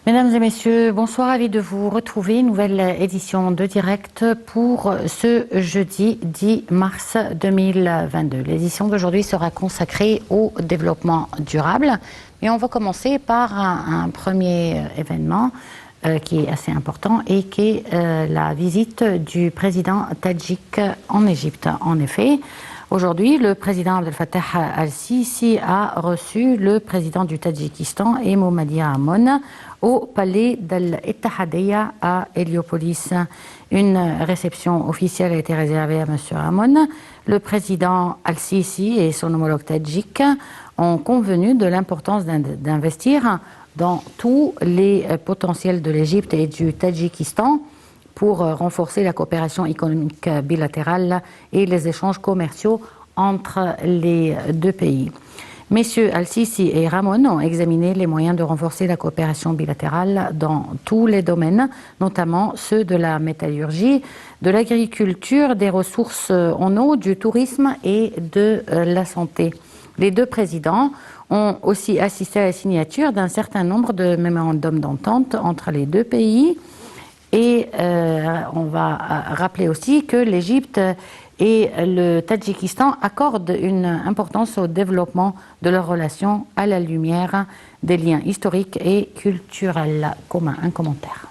Mesdames et messieurs, bonsoir, ravi de vous retrouver. Nouvelle édition de direct pour ce jeudi 10 mars 2022. L'édition d'aujourd'hui sera consacrée au développement durable. Et on va commencer par un premier événement qui est assez important et qui est la visite du président tadjik en Égypte. En effet, aujourd'hui, le président Abdel Fattah al-Sisi a reçu le président du Tadjikistan, Emomali Rahmon, au palais d'Al-Ittihadiyya à Héliopolis. Une réception officielle a été réservée à M. Rahmon. Le président al-Sisi et son homologue tadjik ont convenu de l'importance d'investir dans tous les potentiels de l'Égypte et du Tadjikistan pour renforcer la coopération économique bilatérale et les échanges commerciaux entre les deux pays. Messieurs Al-Sisi et Rahmon ont examiné les moyens de renforcer la coopération bilatérale dans tous les domaines, notamment ceux de la métallurgie, de l'agriculture, des ressources en eau, du tourisme et de la santé. Les deux présidents ont aussi assisté à la signature d'un certain nombre de mémorandums d'entente entre les deux pays. Et on va rappeler aussi que l'Égypte et le Tadjikistan accordent une importance au développement de leurs relations à la lumière des liens historiques et culturels communs. Un commentaire.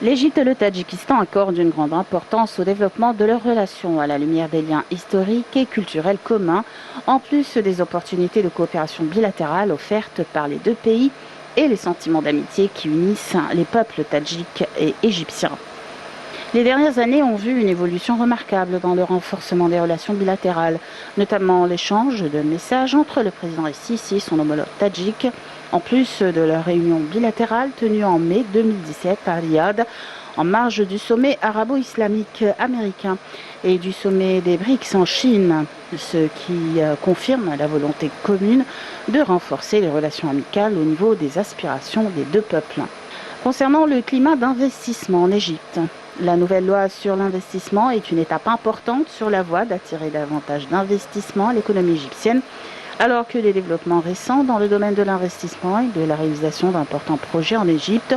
L'Égypte et le Tadjikistan accordent une grande importance au développement de leurs relations à la lumière des liens historiques et culturels communs, en plus des opportunités de coopération bilatérale offertes par les deux pays et les sentiments d'amitié qui unissent les peuples tadjiks et égyptiens. Les dernières années ont vu une évolution remarquable dans le renforcement des relations bilatérales, notamment l'échange de messages entre le président Sisi et son homologue tadjik, en plus de leur réunion bilatérale tenue en mai 2017 à Riyad, en marge du sommet arabo-islamique américain et du sommet des BRICS en Chine, ce qui confirme la volonté commune de renforcer les relations amicales au niveau des aspirations des deux peuples. Concernant le climat d'investissement en Égypte, la nouvelle loi sur l'investissement est une étape importante sur la voie d'attirer davantage d'investissements à l'économie égyptienne, alors que les développements récents dans le domaine de l'investissement et de la réalisation d'importants projets en Égypte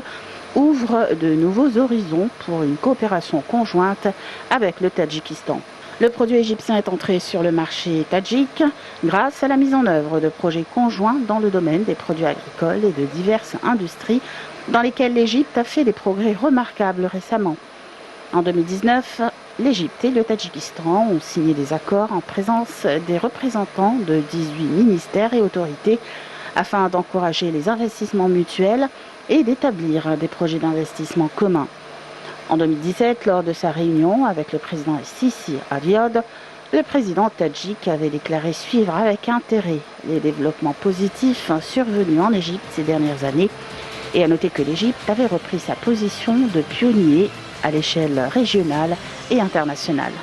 ouvrent de nouveaux horizons pour une coopération conjointe avec le Tadjikistan. Le produit égyptien est entré sur le marché tadjik grâce à la mise en œuvre de projets conjoints dans le domaine des produits agricoles et de diverses industries dans lesquelles l'Égypte a fait des progrès remarquables récemment. En 2019, l'Égypte et le Tadjikistan ont signé des accords en présence des représentants de 18 ministères et autorités afin d'encourager les investissements mutuels et d'établir des projets d'investissement communs. En 2017, lors de sa réunion avec le président Sisi à Riyad, le président tadjik avait déclaré suivre avec intérêt les développements positifs survenus en Égypte ces dernières années et a noté que l'Égypte avait repris sa position de pionnier à l'échelle régionale et internationale.